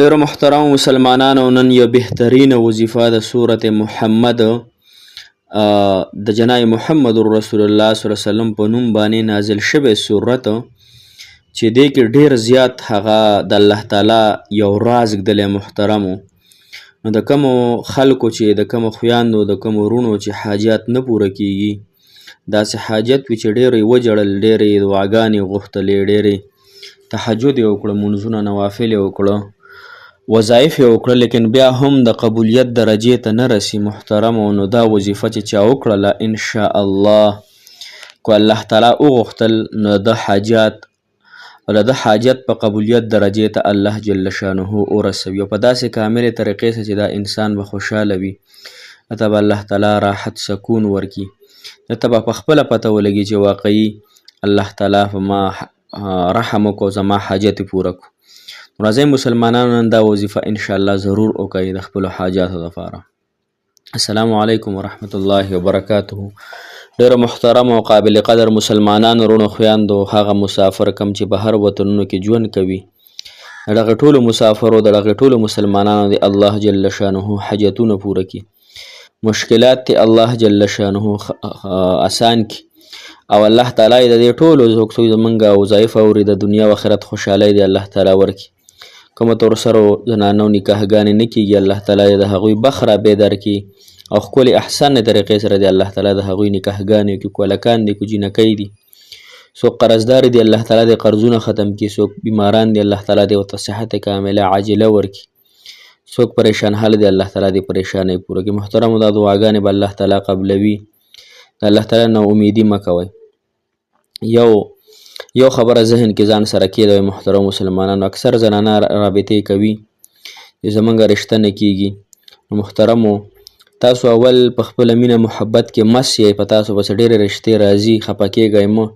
ډیرو محترم مسلمانانو، نن یو بهترینه وظیفه د سورت محمد د جناب محمد رسول الله صلی الله علیه وسلم په نوم باندې نازل شوی سورت چې دې کې ډیر زیات هغه د الله تعالی یو راز ګدلی محترمو. نو د کومو خلکو چې د کومو خویاندو د کومو وروڼو چې حاجات نه پوره کیږي، داسې حاجت وي چې ډېرې وجړل، ډېرې دعاګانې غوښتلې، ډېرې تهجد یې وکړه، منځونه نوافل یې وکړه، وظایف یې وکړه، لیکن بیا هم د قبولیت درجې ته نه رسي محترمو. نو دا وظیفه چې چا وکړله انشاء الله کو الله تعالی وغوښتل نو د حاجات او د حاجت په قبولیت درجې ته الله جل شانه ورسوي، او په داسې کاملې طریقې سره چې دا انسان به خوشحاله وي، ته به الله تعالی راحت سکون ورکي، ته به په خپله پته ولګي چې واقعي الله تعالی په ما رحم وکړو، زما حاجت یې پوره کړو. راځئ مسلمانانو نن دا وظیفه انشاءالله ضرور وکړئ د خپلو حاجاتو دپاره. السلام علیکم ورحمت الله وبرکاته. ډېرو محترم او قابل قدر مسلمانانو، وروڼو، خویندو، هغه مسافر کم چې بهر وطنونو کې ژوند کوي، د دغه ټولو مسافرو، د دغه ټولو مسلمانانو د الله جل شانه حاجتونه پوره کړي، مشکلات ته الله جل شانه آسان کړي، او الله تعالی د دې ټولو زمونږ وظایف اوري د دنیا و آخرت خوشحالۍ د الله تعالی ورکړي. کومه تر سره زنانو نکاحګانې نه کېږي، الله تعالی د هغوی بخ را بیدار کړي او ښکلې احسن طریقې سره د الله تعالی د هغوی نکاحګانې وکړي، کولکان دي، کو جینکۍ دي، څوک قرضدار دي الله تعالی د قرضونه ختم کړي، څوک بیماران دي الله تعالی د ورته صحت کامله عاجله ورکړي، څوک پریشان حال دي الله تعالی د پریشانۍ پوره کړي. محترمو، دا دعاګانې به الله تعالی قبلوي، د الله تعالی نه امیدي مه کوئ. یو خبره ذهن کې ځان سره کېږي محترم مسلمانانو، اکثر زنانه رابطې کوي چې زمونږ رشته نه کېږي. نو محترمو، تاسو اول په خپله مینه محبت کې مس یې، په تاسو پسې ډېرې رشتې راځي، خفه کېږئ مه،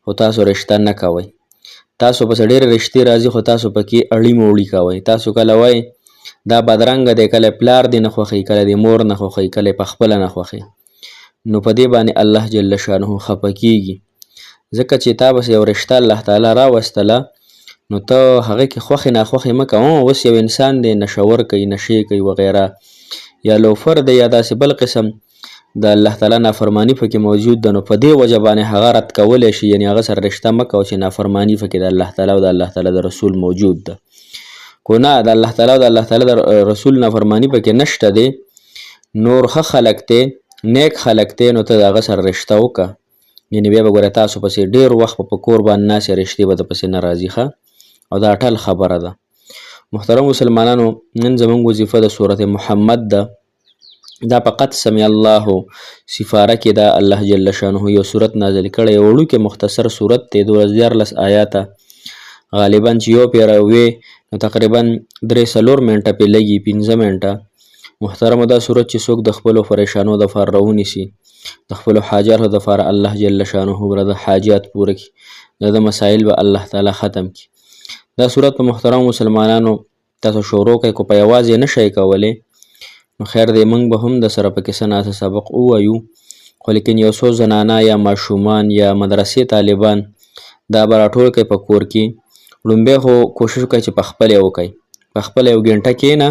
خو تاسو رشته نه کوئ. تاسو پسې ډېرې رشتې راځي خو تاسو پکې اړي موړي کوئ. تاسو کله وایئ دا بدرنګه دی، کله پلار دې نه خوښوي، کله د مور نه خوښوي، کله په خپله نه خوښوي، نو په دې باندې الله جل شانه خفه کېږي، ځکه چې تا بس یو رشته الله تعالی راوستله، نو ته هغې کې خوښې ناخوښې مه کوه. اوس یو انسان دی نشور کوي، نشې کوي وغیره، یا لوفر دی، یا داسې بل قسم د الله تعالی نافرمانی پکې موجود ده، نو په دې وجه باندې هغه رد کولی شي، یعنې هغه سره رشته مه کوه چې نافرمانی پکې د الله تعالی او د الله تعالی د رسول موجود ده. کو نه، د الله تعالی او د الله تعالی د رسول نافرمانی پکې نشته دی، نور ښه خلک دی، نیک خلک دی، نو ته د هغه سره رشته وکړه، یعنې بیا به ګوره تاسو پسې ډېر وخت په کور باندې ناستې رشتې به د پسې نه راځي ښه، او دا ټل خبره ده. محترم مسلمانانو، نن زموږ وظیفه د سورت محمد ده، دا په قد سمع الله سفاره کې دا الله جل شانه یو صورت نازل کړی، یو وړوکی مختصر صورت دی، 12 آیاته، غالبا چې یو پیره وې نو تقریبا 3-4 منټه پې لګي، 15 منټه. محترمو، دا صورت چې څوک د خپلو پریشانو دپاره راونیسي، د خپلو حاجاتو دپاره الله جل شانه به د حاجات پوره کړي، د مسایل به الله تعالی ختم کړي. دا صورت په محترم مسلمانانو تاسو شروع کوئ، کو په یوازې نه شئ کولی، نو خیر دی موږ به هم د سره پکې څه ناڅه سبق ووایو، خو لیکن یو څو زنانه یا ماشومان یا مدرسې طالبان دا به راټول کوئ په کور کې. لومبی خو کوشش وکړئ چې په خپله وکئ، په خپله یو ګنټه کښېنه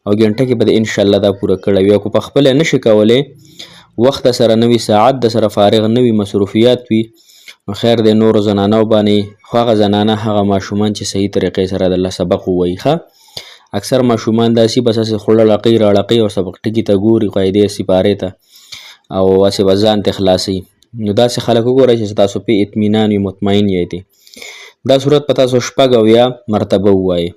او ګنټه کې به د انشاءالله دا پوره کړی وي، او که په خپله نه شي کولی، وخت سره نوي، ساعت د سره فارغ نوي، مصروفیات وي، نو خیر دی نورو زنانو باندې، خو هغه زنانه هغه ماشومان چې صحیح طریقې سره د الله سبق ووایي ښه. اکثر ماشومان داسې بس هسې خوړه لقۍ راړقۍ او سبق ټکي ته ګوري، قاعدې سپارې ته، او هسې به ځان ته خلاصوي. نو داسې خلک وګورئ چې تاسو پې اطمینان وي، مطمئن یې دی. دا صورت په تاسو 80 مرتبه ووایئ،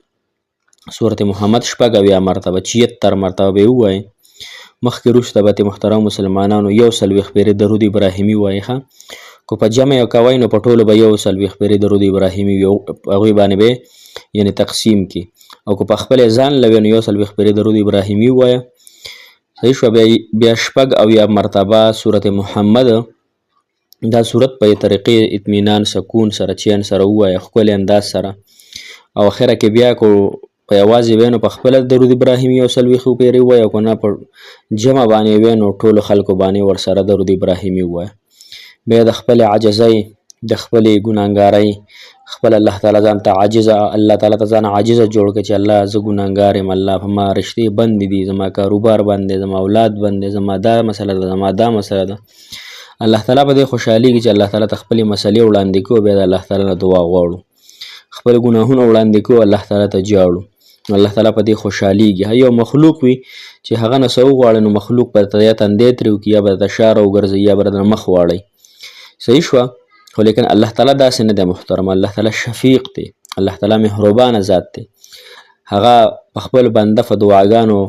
سورت محمد 80 مرتبه، 76 مرتبه به یې ووایئ. مخکې وروسته به محترم مسلمانانو 140 پیرې درود ابراهیمي ووایئ ښه، کو په جمع یې کوئ نو په ټولو به 140 پیرې درود ابراهیمي وي، هغوی باندې به یعنې تقسیم کړي، او که په خپل ځان لوي نو 140 پیرې درود ابراهیمي ووایه. صحیح شوه. بیا 80 مرتبه سورت محمد، دا صورت په طریقې اطمینان، سکون سره، چین سره ووایه، ښکلي انداز سره، او اخره کې بیا کو په یوازې وی نو په خپله درود ابراهیمي 140 پیرې ووایه، او که نه په جمع باندې وی نو ټولو خلکو باندې ورسره درود ابراهیمي ووایه. بیا د خپلې عجزۍ، د خپلې ګناهګارۍ، خپل الله تعالی ځان ته عاجز الله تعالی ته ځان عاجز جوړ کړي چې الله زه ګناهګار یم الله په ما رشتې بند دي زما کاروبار بند دی زما اولاد بند دی زما دا مسله ده زما دا مسله ده الله تعالی په دې خوشحاليږي چې الله تعالی ته خپلې مسلې وړاندې کړو بیا د الله تعالی نه دعا غواړو خپل ګناهونه وړاندې کړو الله تعالی ته جاړو الله تعالی په دې خوشحاليږي یو مخلوق وي چې هغه نه څه وغواړي نو مخلوق به ته یا تندی ترې وکړي یا به درته شا راوګرځوي یا به درنه مخ واړوي صحیح شوه خو لیکن الله تعالی داسې نه دی محترم الله تعالی شفیق دی الله تعالی مهربانه ذات دی هغه په خپل بنده په دعاګانو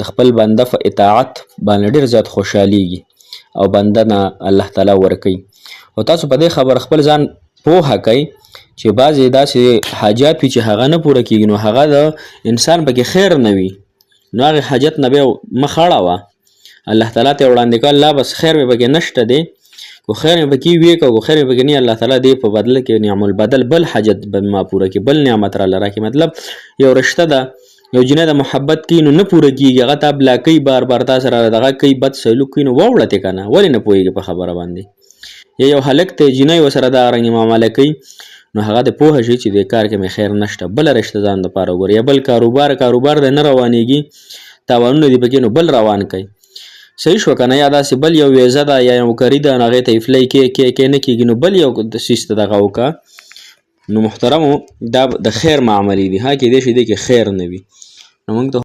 د خپل بنده په اطاعت باندې ډېر زیات خوشحالیږي او بنده نه الله تعالی ورکوي او تاسو په دې خبر خپل ځان پوهه کوئ چې بعضې داسې حاجات وي چې هغه نه پوره کېږي نو هغه د انسان پکې خیر نه وي نو هغې حاجت نه بیا مخ اړوه الله تعالی ته یې وړاندې کړه الله بس خیر مې پکې نشته دی کو خیر مې پکې وي که خیر مې پکې نه الله تعالی دې په بدله کې نعم البدل بل حاجت به ما پوره کړي بل نعمت راله راکړي مطلب یو رشته ده یو جنۍ د محبت کوي نو نه پوره کېږي هغه تا بلا کوي بار بار تا سره دغه کوي بد سلوک کوي نو واوړه تې که نه ولې نه پوهېږي په خبره باندې یا یو هلک ته جنۍ ورسره دا رنګې معامله کوي نو هغه د پوهه شي چې دې کار کې مې خیر نشته بله رشته ځان دپاره وګوري یا بل کاروبار دی نه روانېږي تاوانونه دي پکې نو بل روان کوي صحیح شو که نه یا داسې بل یو ویزه ده یا یو کاري ده نو هغې ته افلای کې نه کېږي نو بل یو سیس ته دغه وکړه نو محترمو دا د خیر معاملې دي ها کېدای شي دې کې خیر نه وي نو موږ ته